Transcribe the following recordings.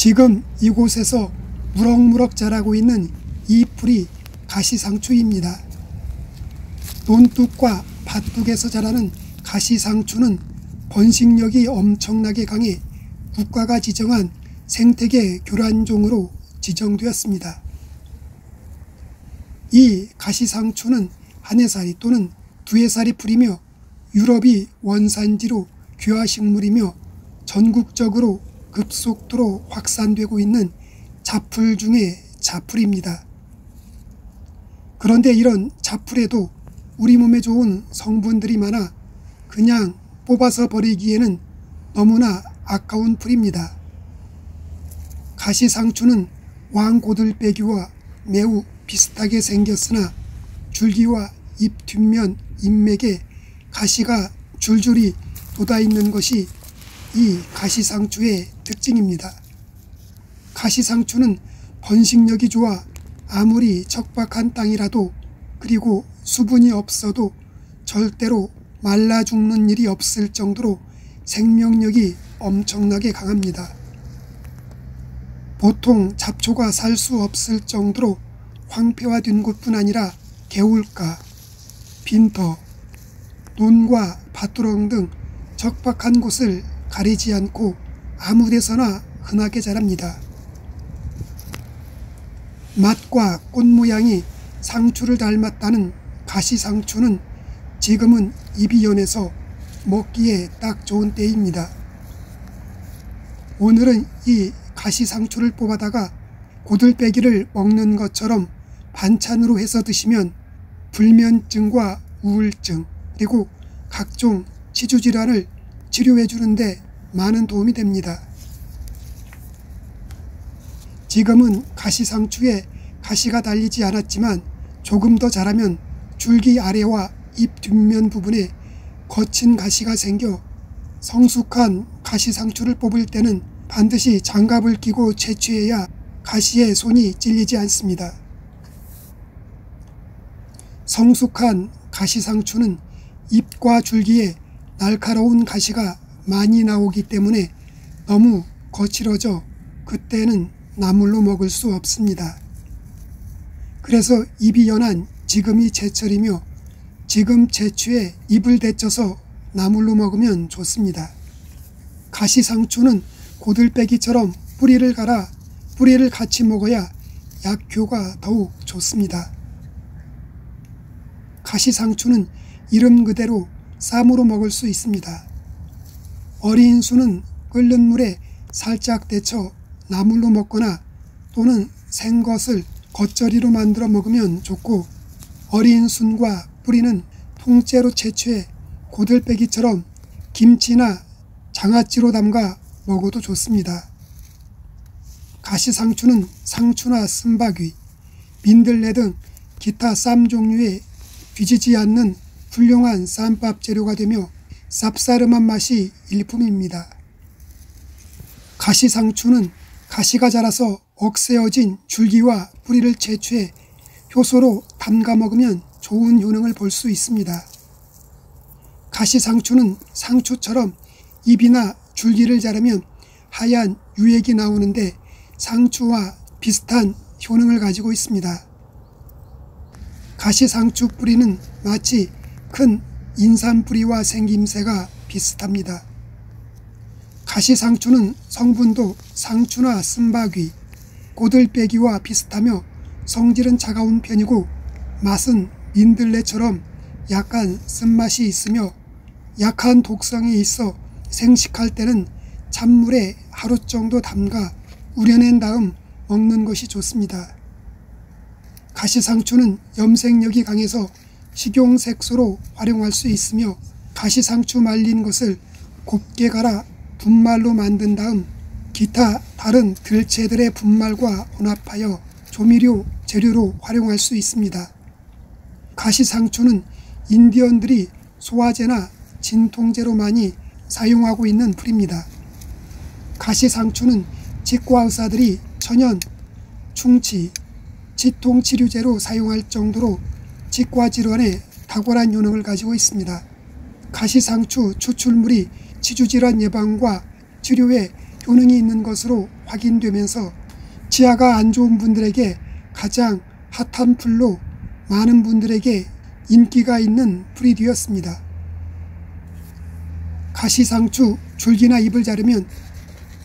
지금 이곳에서 무럭무럭 자라고 있는 이 풀이 가시상추입니다. 논둑과 밭둑에서 자라는 가시상추는 번식력이 엄청나게 강해 국가가 지정한 생태계 교란종으로 지정되었습니다. 이 가시상추는 한 해살이 또는 두 해살이 풀이며 유럽이 원산지로 귀화식물이며 전국적으로 급속도로 확산되고 있는 잡풀 중의 잡풀입니다. 그런데 이런 잡풀에도 우리 몸에 좋은 성분들이 많아 그냥 뽑아서 버리기에는 너무나 아까운 풀입니다. 가시상추는 왕고들빼기와 매우 비슷하게 생겼으나 줄기와 잎 뒷면 잎맥에 가시가 줄줄이 돋아있는 것이 이 가시상추의 특징입니다. 가시상추는 번식력이 좋아 아무리 척박한 땅이라도 그리고 수분이 없어도 절대로 말라 죽는 일이 없을 정도로 생명력이 엄청나게 강합니다. 보통 잡초가 살 수 없을 정도로 황폐화된 곳뿐 아니라 개울가, 빈터, 논과 밭두렁 등 적박한 곳을 가리지 않고 아무 데서나 흔하게 자랍니다. 맛과 꽃 모양이 상추를 닮았다는 가시상추는 지금은 잎이 연해서 먹기에 딱 좋은 때입니다. 오늘은 이 가시상추를 뽑아다가 고들빼기를 먹는 것처럼 반찬으로 해서 드시면 불면증과 우울증 그리고 각종 치주질환을 치료해 주는데 많은 도움이 됩니다. 지금은 가시상추에 가시가 달리지 않았지만 조금 더 자라면 줄기 아래와 잎 뒷면 부분에 거친 가시가 생겨 성숙한 가시상추를 뽑을 때는 반드시 장갑을 끼고 채취해야 가시에 손이 찔리지 않습니다. 성숙한 가시상추는 잎과 줄기에 날카로운 가시가 많이 나오기 때문에 너무 거칠어져 그때는 나물로 먹을 수 없습니다. 그래서 잎이 연한 지금이 제철이며 지금 채취해 잎을 데쳐서 나물로 먹으면 좋습니다. 가시상추는 고들빼기처럼 뿌리를 갈아 뿌리를 같이 먹어야 약효가 더욱 좋습니다. 가시상추는 이름 그대로 쌈으로 먹을 수 있습니다. 어린 순은 끓는 물에 살짝 데쳐 나물로 먹거나 또는 생것을 겉절이로 만들어 먹으면 좋고 어린 순과 뿌리는 통째로 채취해 고들빼기처럼 김치나 장아찌로 담가 먹어도 좋습니다. 가시상추는 상추나 쓴바귀, 민들레 등 기타 쌈 종류에 뒤지지 않는 훌륭한 쌈밥 재료가 되며 쌉싸름한 맛이 일품입니다. 가시상추는 가시가 자라서 억세어진 줄기와 뿌리를 채취해 효소로 담가 먹으면 좋은 효능을 볼 수 있습니다. 가시상추는 상추처럼 잎이나 줄기를 자르면 하얀 유액이 나오는데 상추와 비슷한 효능을 가지고 있습니다. 가시상추 뿌리는 마치 큰 인삼뿌리와 생김새가 비슷합니다. 가시상추는 성분도 상추나 쓴바귀, 고들빼기와 비슷하며 성질은 차가운 편이고 맛은 민들레처럼 약간 쓴맛이 있으며 약한 독성이 있어 생식할 때는 찬물에 하루 정도 담가 우려낸 다음 먹는 것이 좋습니다. 가시상추는 염색력이 강해서 식용색소로 활용할 수 있으며 가시상추 말린 것을 곱게 갈아 분말로 만든 다음 기타 다른 들채들의 분말과 혼합하여 조미료 재료로 활용할 수 있습니다. 가시상추는 인디언들이 소화제나 진통제로 많이 사용하고 있는 풀입니다. 가시상추는 치과의사들이 천연, 충치, 치통치료제로 사용할 정도로 치과질환에 탁월한 효능을 가지고 있습니다. 가시상추 추출물이 치주질환 예방과 치료에 효능이 있는 것으로 확인되면서 치아가 안 좋은 분들에게 가장 핫한 풀로 많은 분들에게 인기가 있는 풀이 되었습니다. 가시상추 줄기나 잎을 자르면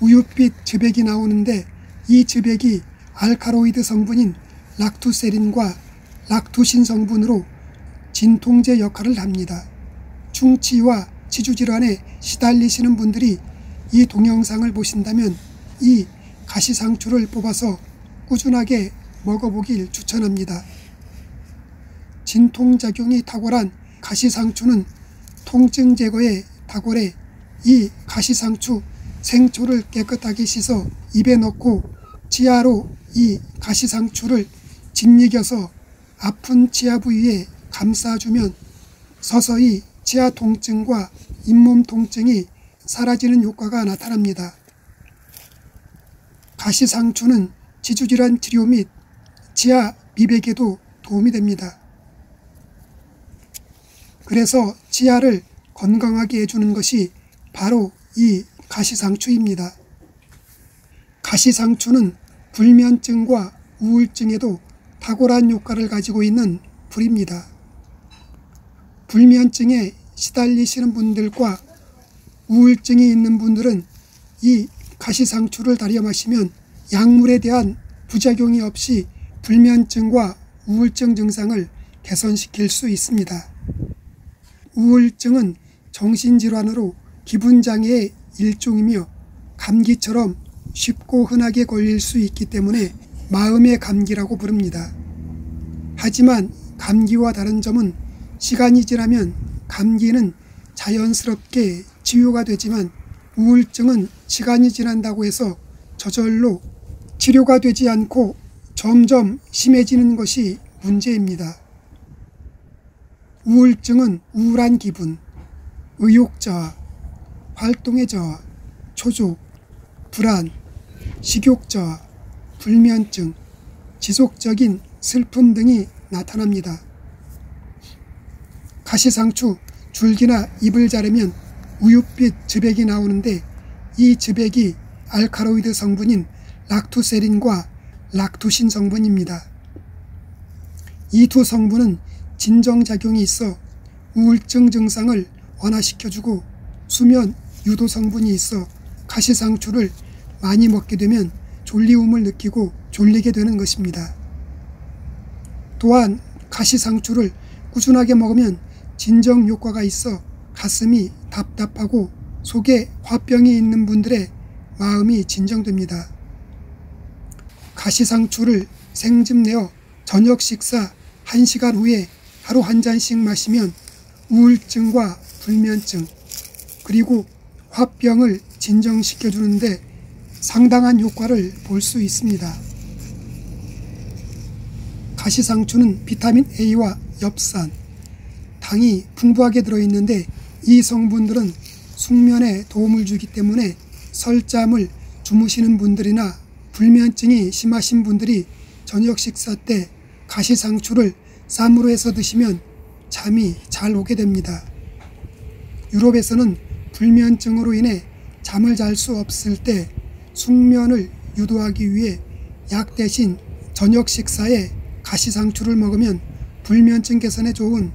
우윳빛 즙액이 나오는데 이 즙액이 알카로이드 성분인 락투세린과 락투신 성분으로 진통제 역할을 합니다. 충치와 치주질환에 시달리시는 분들이 이 동영상을 보신다면 이 가시상추를 뽑아서 꾸준하게 먹어보길 추천합니다. 진통작용이 탁월한 가시상추는 통증 제거에 탁월해 이 가시상추 생초를 깨끗하게 씻어 입에 넣고 치아로 이 가시상추를 짓이겨서 아픈 치아 부위에 감싸주면 서서히 치아 통증과 잇몸 통증이 사라지는 효과가 나타납니다. 가시상추는 치주질환 치료 및 치아 미백에도 도움이 됩니다. 그래서 치아를 건강하게 해주는 것이 바로 이 가시상추입니다. 가시상추는 불면증과 우울증에도 탁월한 효과를 가지고 있는 풀입니다. 불면증에 시달리시는 분들과 우울증이 있는 분들은 이 가시상추를 달여 마시면 약물에 대한 부작용이 없이 불면증과 우울증 증상을 개선시킬 수 있습니다. 우울증은 정신질환으로 기분장애의 일종이며 감기처럼 쉽고 흔하게 걸릴 수 있기 때문에 마음의 감기라고 부릅니다. 하지만 감기와 다른 점은 시간이 지나면 감기는 자연스럽게 치유가 되지만 우울증은 시간이 지난다고 해서 저절로 치료가 되지 않고 점점 심해지는 것이 문제입니다. 우울증은 우울한 기분, 의욕저하, 활동의 저하, 초조, 불안, 식욕저하, 불면증, 지속적인 슬픔 등이 나타납니다. 가시상추 줄기나 잎을 자르면 우윳빛 즙액이 나오는데 이 즙액이 알카로이드 성분인 락투세린과 락투신 성분입니다. 이 두 성분은 진정작용이 있어 우울증 증상을 완화시켜주고 수면 유도 성분이 있어 가시상추를 많이 먹게 되면 졸리움을 느끼고 졸리게 되는 것입니다. 또한 가시상추를 꾸준하게 먹으면 진정 효과가 있어 가슴이 답답하고 속에 화병이 있는 분들의 마음이 진정됩니다. 가시상추를 생즙 내어 저녁 식사 1시간 후에 하루 한 잔씩 마시면 우울증과 불면증 그리고 화병을 진정시켜주는데 상당한 효과를 볼 수 있습니다. 가시상추는 비타민 A와 엽산, 당이 풍부하게 들어있는데 이 성분들은 숙면에 도움을 주기 때문에 설잠을 주무시는 분들이나 불면증이 심하신 분들이 저녁 식사 때 가시상추를 쌈으로 해서 드시면 잠이 잘 오게 됩니다. 유럽에서는 불면증으로 인해 잠을 잘 수 없을 때 숙면을 유도하기 위해 약 대신 저녁 식사에 가시상추를 먹으면 불면증 개선에 좋은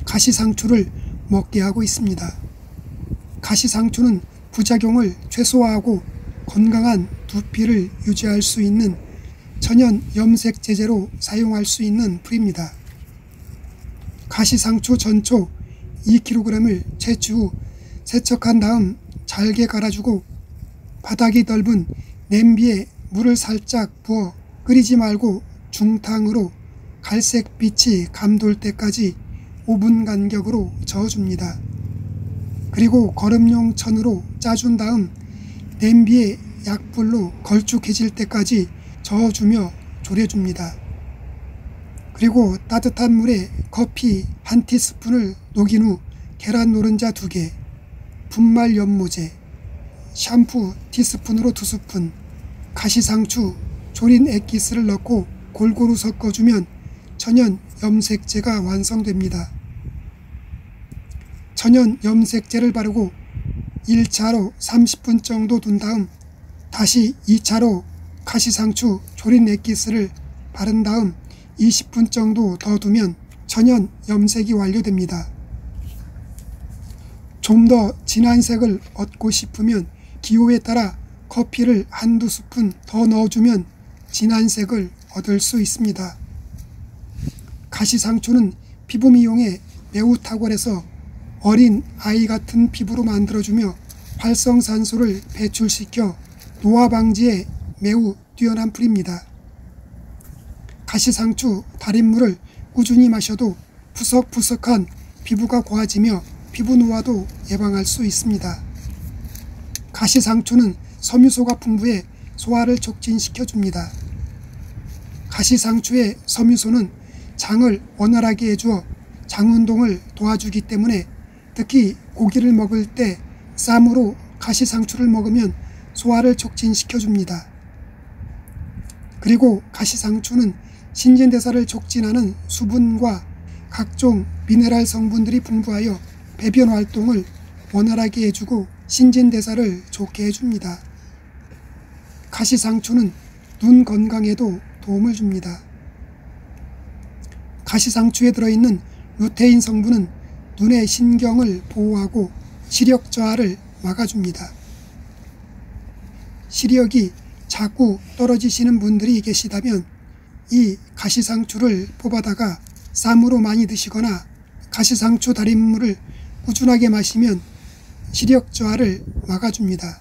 가시상추를 먹게 하고 있습니다. 가시상추는 부작용을 최소화하고 건강한 두피를 유지할 수 있는 천연 염색 제제로 사용할 수 있는 풀입니다. 가시상추 전초 2kg을 채취 후 세척한 다음 잘게 갈아주고 바닥이 넓은 냄비에 물을 살짝 부어 끓이지 말고 중탕으로 갈색빛이 감돌 때까지 5분 간격으로 저어줍니다. 그리고 거름용 천으로 짜준 다음 냄비에 약불로 걸쭉해질 때까지 저어주며 졸여줍니다. 그리고 따뜻한 물에 커피 1티스푼을 녹인 후 계란 노른자 2개, 분말 연모제, 샴푸 티스푼으로 2스푼, 가시상추 졸인 액기스를 넣고 골고루 섞어주면 천연 염색제가 완성됩니다. 천연 염색제를 바르고 1차로 30분 정도 둔 다음 다시 2차로 가시상추 조린 액기스를 바른 다음 20분 정도 더 두면 천연 염색이 완료됩니다. 좀 더 진한 색을 얻고 싶으면 기호에 따라 커피를 한두 스푼 더 넣어주면 진한 색을 얻을 수 있습니다. 가시상추는 피부 미용에 매우 탁월해서 어린 아이 같은 피부로 만들어주며 활성산소를 배출시켜 노화 방지에 매우 뛰어난 풀입니다. 가시상추 달인물을 꾸준히 마셔도 푸석푸석한 피부가 고와지며 피부 노화도 예방할 수 있습니다. 가시상추는 섬유소가 풍부해 소화를 촉진시켜줍니다. 가시상추의 섬유소는 장을 원활하게 해주어 장운동을 도와주기 때문에 특히 고기를 먹을 때 쌈으로 가시상추를 먹으면 소화를 촉진시켜줍니다. 그리고 가시상추는 신진대사를 촉진하는 수분과 각종 미네랄 성분들이 풍부하여 배변 활동을 원활하게 해주고 신진대사를 좋게 해줍니다. 가시상추는 눈 건강에도 도움을 줍니다. 가시상추에 들어있는 루테인 성분은 눈의 신경을 보호하고 시력 저하를 막아줍니다. 시력이 자꾸 떨어지시는 분들이 계시다면 이 가시상추를 뽑아다가 쌈으로 많이 드시거나 가시상추 달인물을 꾸준하게 마시면 시력 저하를 막아줍니다.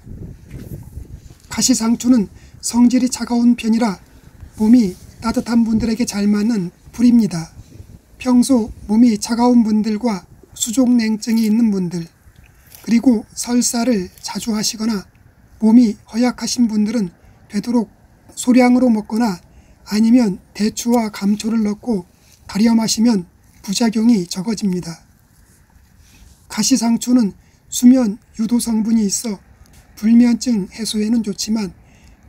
가시상추는 성질이 차가운 편이라 몸이 따뜻한 분들에게 잘 맞는 풀입니다. 평소 몸이 차가운 분들과 수족냉증이 있는 분들, 그리고 설사를 자주 하시거나 몸이 허약하신 분들은 되도록 소량으로 먹거나 아니면 대추와 감초를 넣고 달여 마시면 부작용이 적어집니다. 가시상추는 수면 유도 성분이 있어 불면증 해소에는 좋지만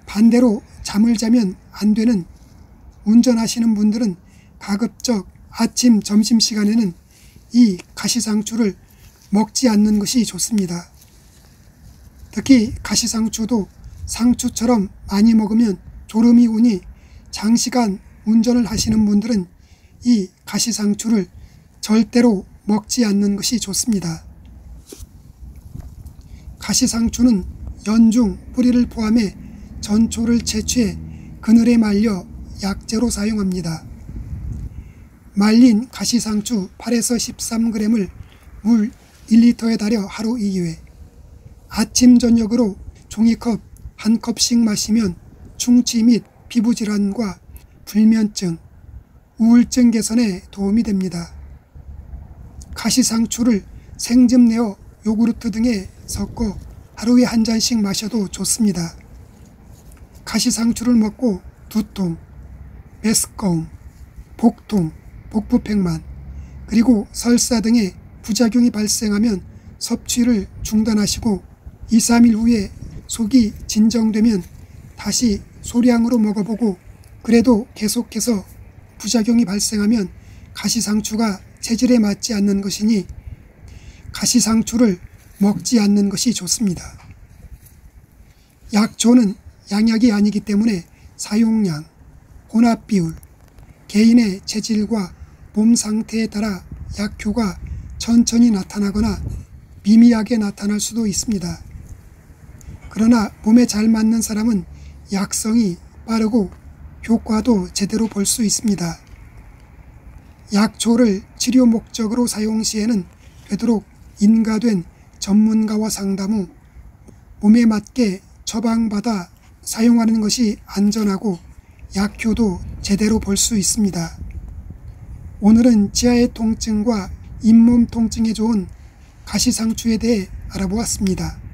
반대로 잠을 자면 안 되는 운전하시는 분들은 가급적 아침, 점심시간에는 이 가시상추를 먹지 않는 것이 좋습니다. 특히 가시상추도 상추처럼 많이 먹으면 졸음이 오니 장시간 운전을 하시는 분들은 이 가시상추를 절대로 먹지 않는 것이 좋습니다. 가시상추는 연중 뿌리를 포함해 전초를 채취해 그늘에 말려 약재로 사용합니다. 말린 가시상추 8에서 13g을 물 1리터에 달여 하루 2회, 아침 저녁으로 종이컵 1컵씩 마시면 충치 및 피부질환과 불면증, 우울증 개선에 도움이 됩니다. 가시상추를 생즙 내어 요구르트 등에 섞어 하루에 한 잔씩 마셔도 좋습니다. 가시상추를 먹고 두통, 메스꺼움, 복통, 복부팽만, 그리고 설사 등의 부작용이 발생하면 섭취를 중단하시고 2, 3일 후에 속이 진정되면 다시 소량으로 먹어보고 그래도 계속해서 부작용이 발생하면 가시상추가 체질에 맞지 않는 것이니 가시상추를 먹지 않는 것이 좋습니다. 약초는 양약이 아니기 때문에 사용량, 혼합 비율, 개인의 체질과 몸 상태에 따라 약효가 천천히 나타나거나 미미하게 나타날 수도 있습니다. 그러나 몸에 잘 맞는 사람은 약성이 빠르고 효과도 제대로 볼 수 있습니다. 약초를 치료 목적으로 사용 시에는 되도록 인가된 전문가와 상담 후 몸에 맞게 처방받아 사용하는 것이 안전하고 약효도 제대로 볼 수 있습니다. 오늘은 치아의 통증과 잇몸 통증에 좋은 가시상추에 대해 알아보았습니다.